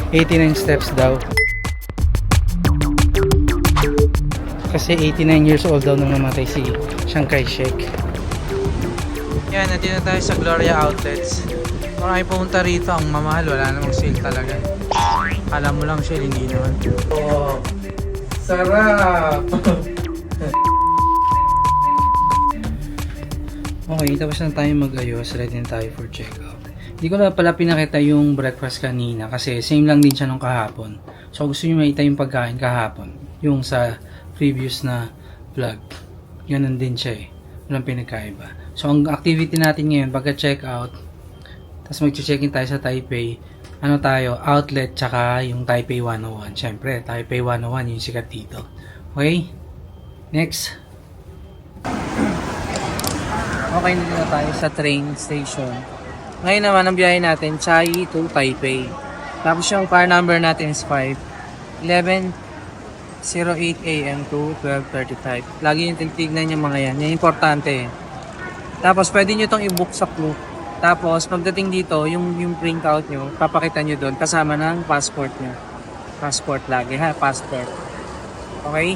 89 steps daw. Kasi 89 years old daw nung namatay si Chiang Kai-shek. Yan, nandito na tayo sa Gloria Outlets. Marami pumunta rito, ang mamahal, wala namang sale talaga. Alam mo lang siya, hindi naman. Oh, sarap! Okay, tapos na tayo mag-ayos. Ready na tayo for check-out. Hindi ko na pala pinakita yung breakfast kanina kasi same lang din siya nung kahapon. So gusto nyo makita yung pagkain kahapon, yung sa previous na vlog, ganun din siya eh. Walang pinagkaiba. So ang activity natin ngayon, pagka-check out, tapos mag-check-in tayo sa Taipei, ano tayo, outlet tsaka yung Taipei 101. Syempre, Taipei 101 yung sikat dito. Okay? Next. Okay, nandito na tayo sa train station. Ngayon naman ang biyahe natin, Chiayi to Taipei. Tapos yung car number natin is 11:08 AM to 12:35. Lagi yung titignan yung mga yan. Yan importante. Tapos pwede nyo itong i-book sa Klook. Tapos pagdating dito, yung print out nyo, papakita nyo doon kasama ng passport nyo. Passport lagi ha, passport. Okay?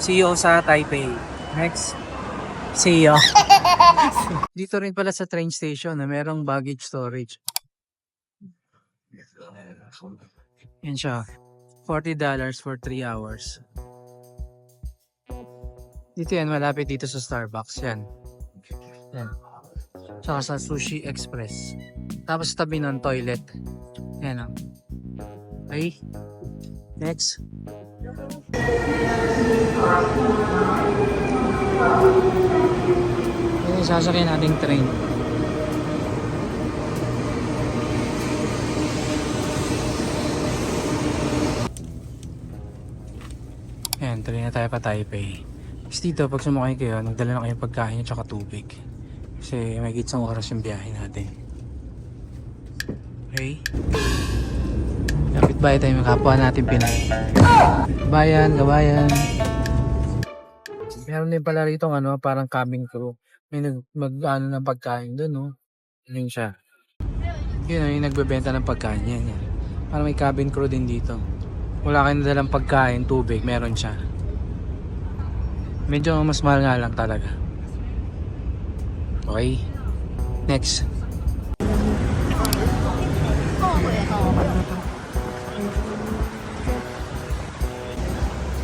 See you sa Taipei. Next. See you. Dito rin pala sa train station na merong baggage storage. Yan siya. $40 for 3 hours. Dito yan, malapit dito sa Starbucks. Yan. Yan. Tsaka sa Sushi Express. Tapos tabi ng toilet. Yan o. Okay. Next. Yan yung sasakyan nating train. Ayan, tuloy na tayo pa Taipei. Tapos dito, pag sumakay kayo, nagdala na kayong pagkain at saka tubig. Kasi may gitsang oras yung biyahe natin. Okay? Kapit bahay tayo, kapwa natin Pinay. Gabayan. Meron din pala rito parang cabin crew. May mag-ano ng pagkain doon, no? Yun siya. Yun, yung nagbebenta ng pagkain yan. Parang may cabin crew din dito. Wala kayong nadalang pagkain, tubig, meron siya. Medyo mas mahal nga lang talaga. Okay. Next.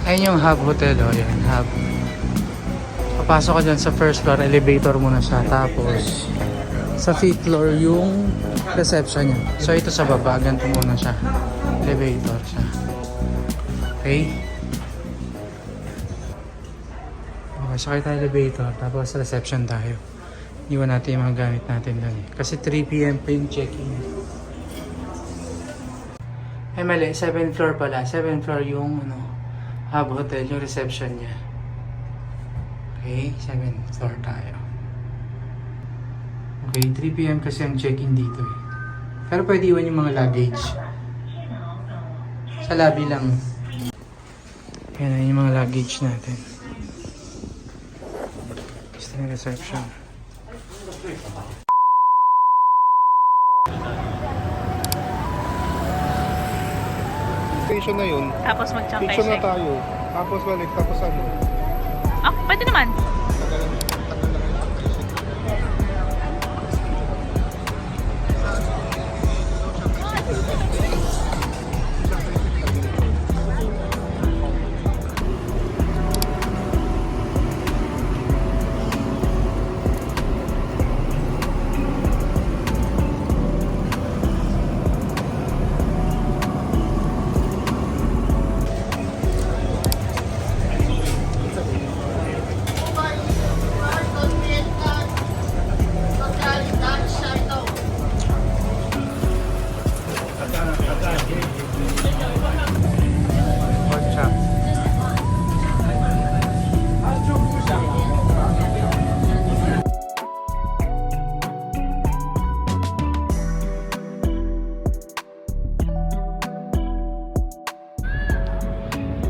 Ayun yung Hub Hotel, o yan, Hub. Papasok ka dyan sa first floor, elevator muna siya. Tapos, sa 5th floor yung reception niya. So, ito sa baba, ganito muna siya. Elevator siya. Okay. Okay, sakay tayo elevator. Tapos, reception tayo. Iwan natin yung mga gamit natin doon. Kasi 3 PM pa yung check-in. Ay mali, 7th floor pala. 7th floor yung Hub Hotel, yung reception niya. Okay, 7th floor tayo. Okay, 3 PM kasi ang check-in dito eh. Pero pwede iwan yung mga luggage. Sa lobby lang. Yan yung mga luggage natin. Gusto yung reception. Station na yun. Tapos mag-Chiang Picture na Kai-shek. tayo. Tapos balik. Tapos ano? Ah, pwede naman.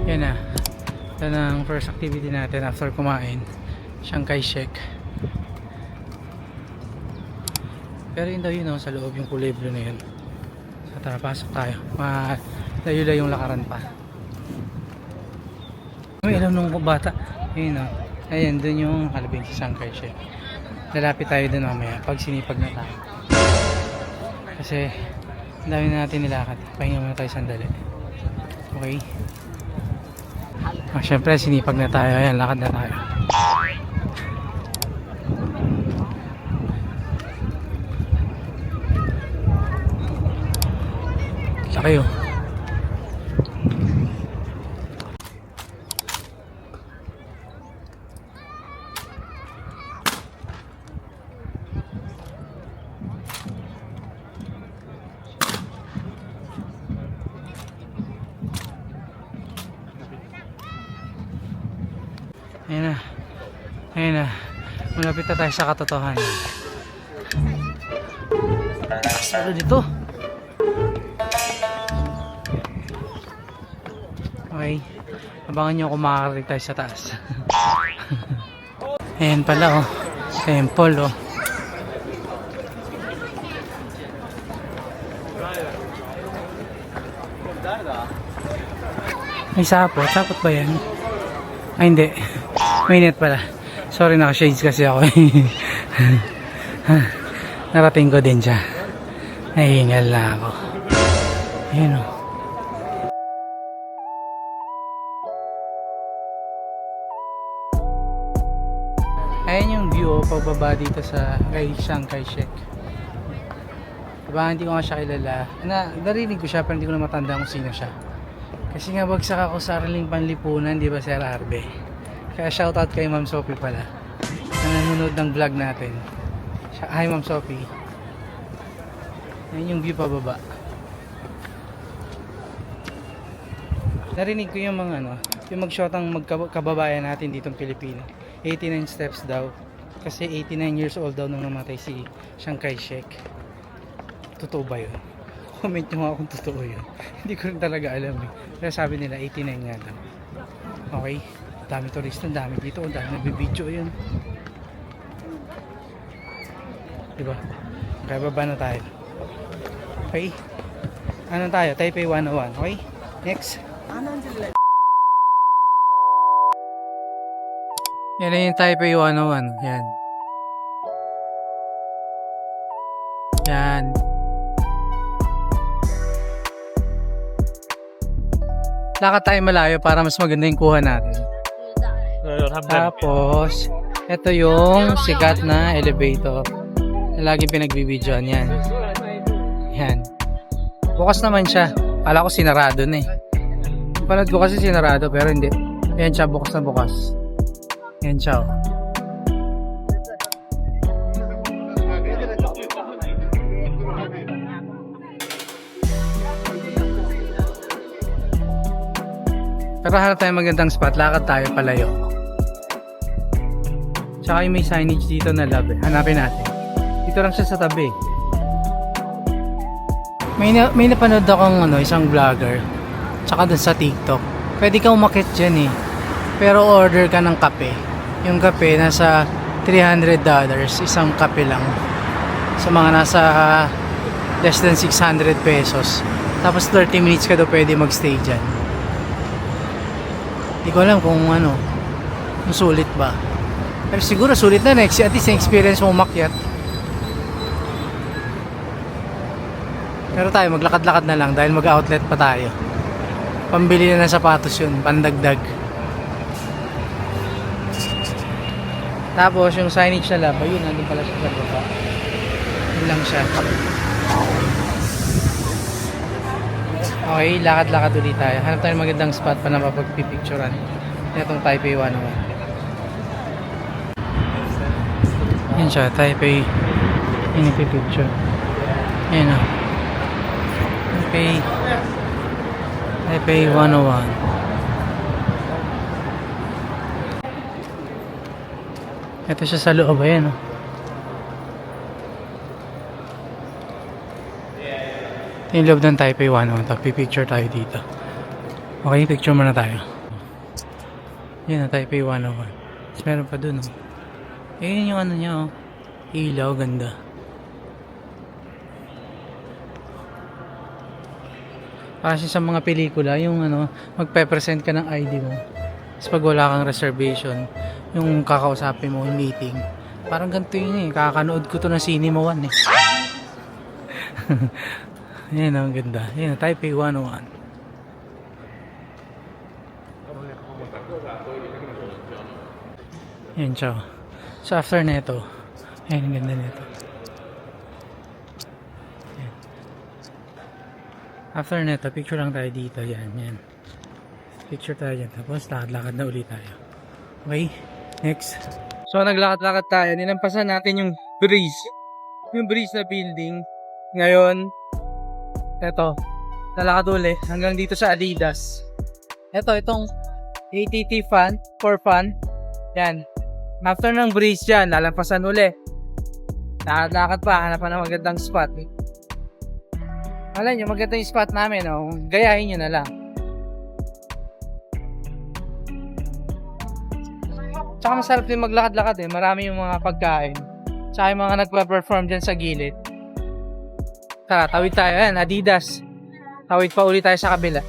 Yan na. Ito na ang first activity natin after kumain. Chiang Kai-shek. Pero yun daw yun, sa loob yung kulay blue na yun. So So, tara, pasok tayo. Layo-layo yung lakaran pa. May alam nung bata. Ayun o. Ayan, dun yung halibing sa Chiang Kai-shek. Lalapit tayo dun mamaya pag sinipag na tayo. Kasi, ang dami na natin nilakad. Pahinga muna tayo sandali. Okay? Syempre, sinipag na tayo. Ayan, lakad na tayo. Laki oh. Ayan na. Ayan na. Malapit na tayo sa katotohanan. Salo dito. Okay. Abangan nyo kung makakarating tayo sa taas. Ayan pala oh. Temple oh. May sapot. Sapot ba yan? Ay hindi. May net pala. Sorry, naka-shades kasi ako. Narating ko din siya. Nahingal na ako. Ayan o. Ayan yung view o pagbaba dito sa Chiang Kai-shek. Diba, hindi ko nga siya kilala. Narinig ko siya pero hindi ko na matanda kung sino siya. Kasi nga bagsak ako sa sariling panlipunan, di ba Sir Arbe? Kaya shoutout kay Ma'am Sophie pala na nanonood ng vlog natin. Hi Ma'am Sophie. Ayan yung view pababa. Narinig ko yung mga yung mag-shotang magkababayan natin ditong Pilipino. 89 steps daw. Kasi 89 years old daw nung namatay si Chiang Kai-shek. Totoo ba yun? Comment nyo nga kung totoo yun. Hindi ko rin talaga alam eh. Pero sabi nila 89 nga daw. Okay. Dami turista, dami dito. Dami nagbibidyo yun. Diba? Kaya baba na tayo. Okay. Ano tayo? Taipei 101. Okay. Next. Yan na yung Taipei 101. Yan. Yan. Lakad tayo malayo para mas maganda yung kuha natin. Tapos, ito yung sikat na elevator. Laging pinagbibidyoan yan. Yan. Bukas naman siya. Kala ko sinarado na eh. Panood ko kasi sinarado pero hindi. Yan siya, bukas na bukas. Yan siya oh. Pero hanap tayo magandang spot, lakad tayo palayo. Tsaka yung may signage dito na love eh. Hanapin natin. Dito lang siya sa tabi. May napanood akong isang vlogger. Tsaka dun sa TikTok. Pwede ka umakit dyan eh. Pero order ka ng kape. Yung kape nasa $300. Isang kape lang. Sa mga nasa less than 600 pesos. Tapos 30 minutes ka daw pwede magstay dyan. Hindi ko alam kung sulit ba. Pero siguro sulit na next. At least experience mo umakyat. Pero tayo maglakad-lakad na lang dahil mag-outlet pa tayo. Pambili na ng sapatos yun. Pandagdag. Tapos yung signage na laba, yun nandun pala siya sa baba. Yun lang siya. Okay, lakad-lakad ulit tayo. Hanap tayo magandang spot pa na mapagpipicturan. Itong Taipei 101. Yan siya, Taipei. Yan yung pipicture. Yan o. Taipei 101. Ito siya sa loob. Ayan o. Yung loob ng Taipei 101. Pipicture tayo dito. Okay, picture muna tayo. Yan ang Taipei 101. Tapos meron pa dun Ayun yung niya Ilaw, ganda. Kasi sa mga pelikula, yung ano, magpe-present ka ng ID mo. Tapos pag wala kang reservation, yung kakausapin mo, yung meeting. Parang ganito yun eh. Kakanood ko to na Cinema 1 eh. Yan ang ganda. Yan, Taipei 101. Yan siya. So after neto, ayan ang ganda nito. Yan. After neto, picture lang tayo dito. Yan, yan. Picture tayo dyan. Tapos lakad-lakad na ulit tayo. Okay, next. So naglakad-lakad tayo. Nilampasan natin yung breeze. Yung breeze na building. Ngayon, eto, nalakad ulit hanggang dito sa Adidas. Eto, itong ATT fan, for fun. Yan. After ng breeze dyan, lalampasan uli. Lakad-lakad pa, hanap pa ng magandang spot. Alam nyo, maganda yung spot namin, oh. Gayahin nyo na lang. Tsaka masarap din maglakad-lakad eh. Marami yung mga pagkain. Tsaka yung mga nagpa-perform dyan sa gilid. Tara, tawid tayo. Ayan, Adidas. Tawid pa ulit tayo sa kabila.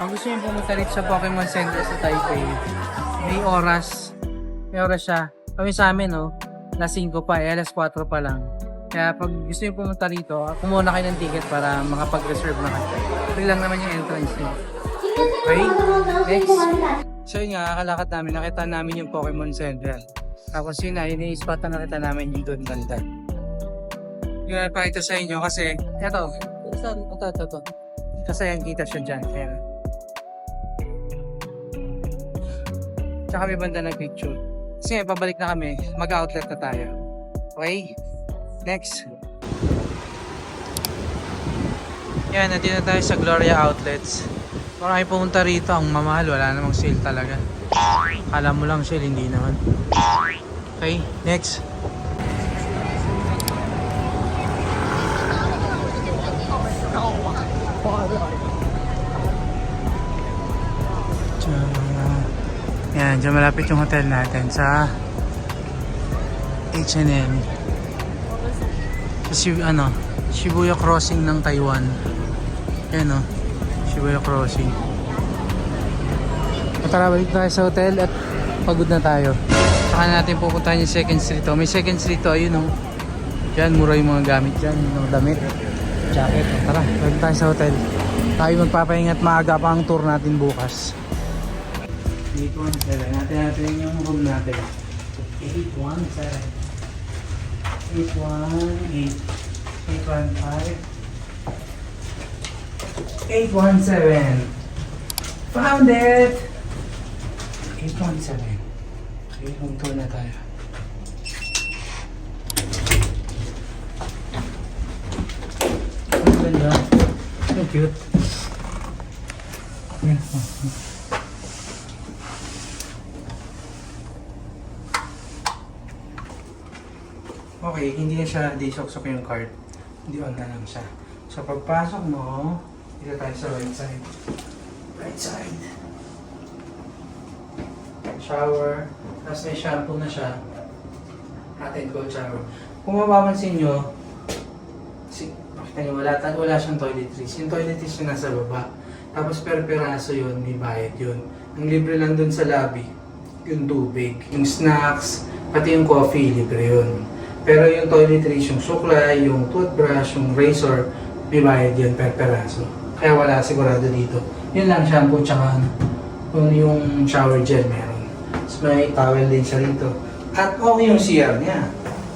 Ang gusto nyo pumunta rito sa Pokemon Center sa Taipei, may oras siya. Kami sa amin, no, alas 5 pa, alas 4 pa lang. Kaya pag gusto nyo pumunta rito, kumuha na kayo ng ticket para makapag-reserve na kayo. Free lang naman yung entrance nyo. Okay? Next. So yun nga, kakalakad namin, nakita namin yung Pokemon Center. Tapos yun na, yun yung spot na nakita namin yung doon ganda. Yun na pakita sa inyo kasi, ito. Kasi yan, kita siya dyan. Ayan. Tsaka may banda nag-picture. Kasi pabalik na kami, mag-outlet na tayo. Okay? Next. Yan, nandito na tayo sa Gloria Outlets. Marami pumunta rito, ang mamahal, wala namang sale talaga. Alam mo lang sale, hindi naman. Okay, next. Yan, dyan malapit yung hotel natin sa H&M. Shibuya Crossing ng Taiwan. Yan o, Shibuya Crossing. Tara, balik tayo sa hotel at pagod na tayo. Saka natin pupuntahan yung second street o. May second street o, ayun o. Yan, mura yung mga gamit dyan, yung damit, jacket. Tara, balik tayo sa hotel. Tayo magpapahinga at maaga pa ang tour natin bukas. 817. Natin yung room natin. 817. 818. 815. 817. Found it! 817. Okay, home tour na tayo. Ang ganda. So cute. Okay, hindi na siya di-sok-sok yung card. Hindi on na lang siya. So pagpasok mo, dito tayo sa right side. Right side. Shower. Tapos may shampoo na siya. Hot and cold shower. Kung mapapansin nyo, makita nyo, wala siyang toiletries. Yung toiletries yung nasa baba. Tapos per peraso yun, may bayad yun. Ang libre lang dun sa lobby, yung tubig, yung snacks, pati yung coffee, libre yun. Pero yung toiletries, yung suklay, yung toothbrush, yung razor, may bayad yun per peraso. Kaya wala sigurado dito. Yun lang, shampoo tsaka yung shower gel meron. Tapos may towel din siya rito. At okay yung CR niya.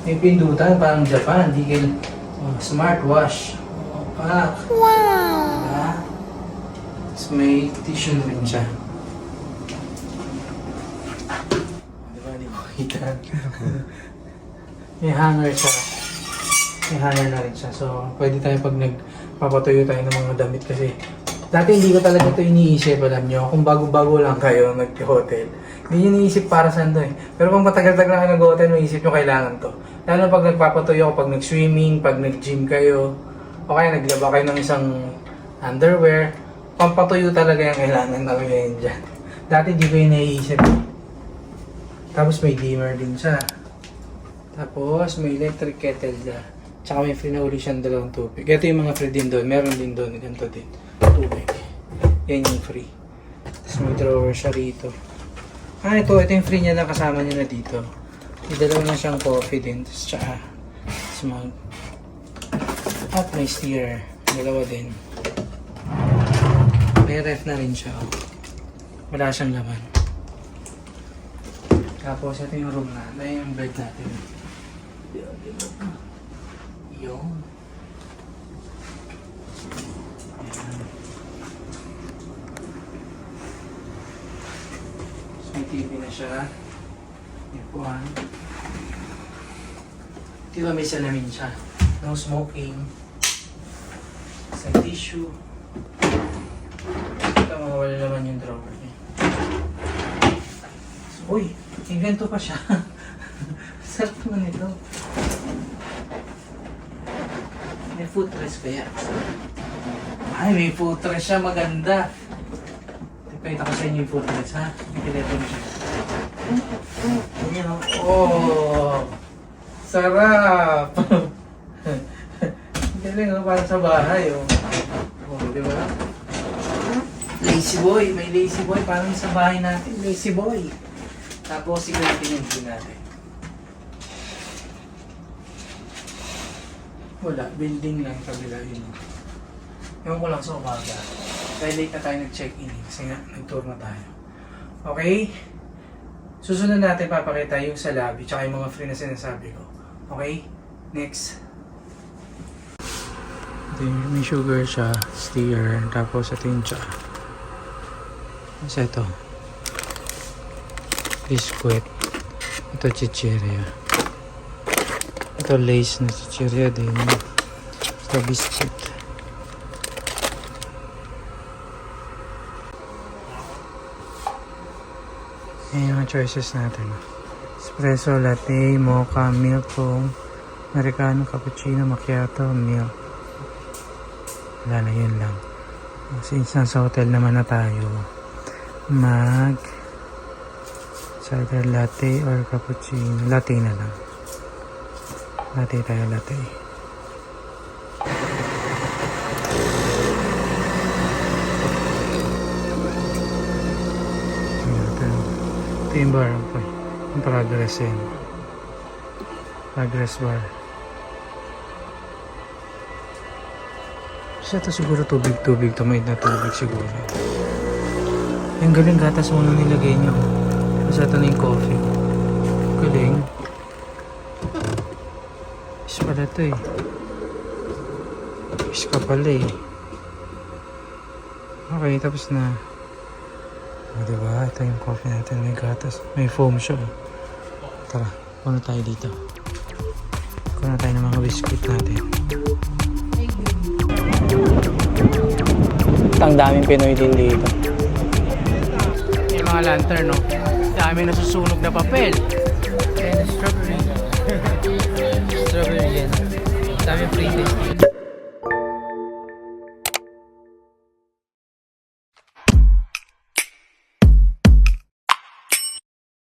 May pindutan, parang Japan. Digil, smartwash. Pack. Wow! Diba? Tapos may tissue rin siya. Diba, di mo kita? May hanger siya. May hanger na rin siya. So, pwede tayo pag nagpapatuyo tayo ng mga damit kasi dati hindi ko talaga ito iniisip, alam nyo. Kung bago-bago lang kayo nag-hotel, hindi nyo iniisip para saan to eh. Pero kung matagal-tagal na kayo nag-hotel, maisip nyo kailangan to. Lalo pag nagpapatuyo, pag nag-swimming, pag nag-gym kayo, o kaya naglaba kayo ng isang underwear. Pampatuyo talaga yung kailangan namin ngayon dyan. Dati di ko yung naiisip. Tapos may dimmer din siya. Tapos may electric kettle dyan. Tsaka may free na uli siyang dalawang tubig. Ito yung mga free din doon. Meron din doon. Ganito din. Tubig. Yan yung free. Tapos may drawer siya rito. Ito yung free niya na kasama niya na dito. May dalawa na siyang coffee din. Tapos tsaka mug. At may steer. Dalawa din. May ref na rin siya. Wala siyang laman. Tapos ito yung room na. Ito yung bed natin. Yung. Ayan. So, may TV na siya. May puwan. Di ba may salamin siya? No smoking. Sa tissue. Ito mawala naman yung drawer niya. So, uy! May ganito pa siya. Sarap naman ito. May footrest kaya. Ay, may footrest siya. Maganda. Ipakita ko sa inyo yung footrest, ha? May telephone siya. Ayan, oh! Sarap! Galing, oh, para sa bahay, oh. Oh, di ba? Lazy boy. May lazy boy. Parang sa bahay natin. Lazy boy. Tapos, siguratin yung din natin. Wala. Building lang kabila yun. Ewan ko lang sa umaga. Dahil late na tayo nag-check-in. Kasi nga, nag-tour na tayo. Okay? Susunod natin papakita yung sa lobby. Tsaka yung mga free na sinasabi ko. Okay? Next. May sugar siya, steer, tapos ito yung cha. Tapos ito. Biscuit. Ito chichirya. Ito lace na chichirya din. Ito biscuit. Ayan yung mga choices natin. Espresso, latte, mocha, milk foam, americano, cappuccino, macchiato, milk. Wala na, yun lang. Since nasa hotel naman na tayo, mag cider latte or cappuccino. Latte na lang. Latte tayo, latte. Ito yung bar. Yung progress yan. Progress bar. Siya to siguro tubig-tubig. Tumaid na tubig siguro. Yung galing gatas muna nilagay niyo. Tapos ito na yung coffee. Galing. Is pala to eh. Is ka pala eh. Okay, tapos na. O diba? Ito yung coffee natin. May gatas. May foam siya. Tara, puno tayo dito. Kuha tayo ng mga biscuit natin. Ang daming Pinoy din dito. May mga lantern, no? Daming nasusunog na papel. And strawberry. Strawberry yan. Daming free taste.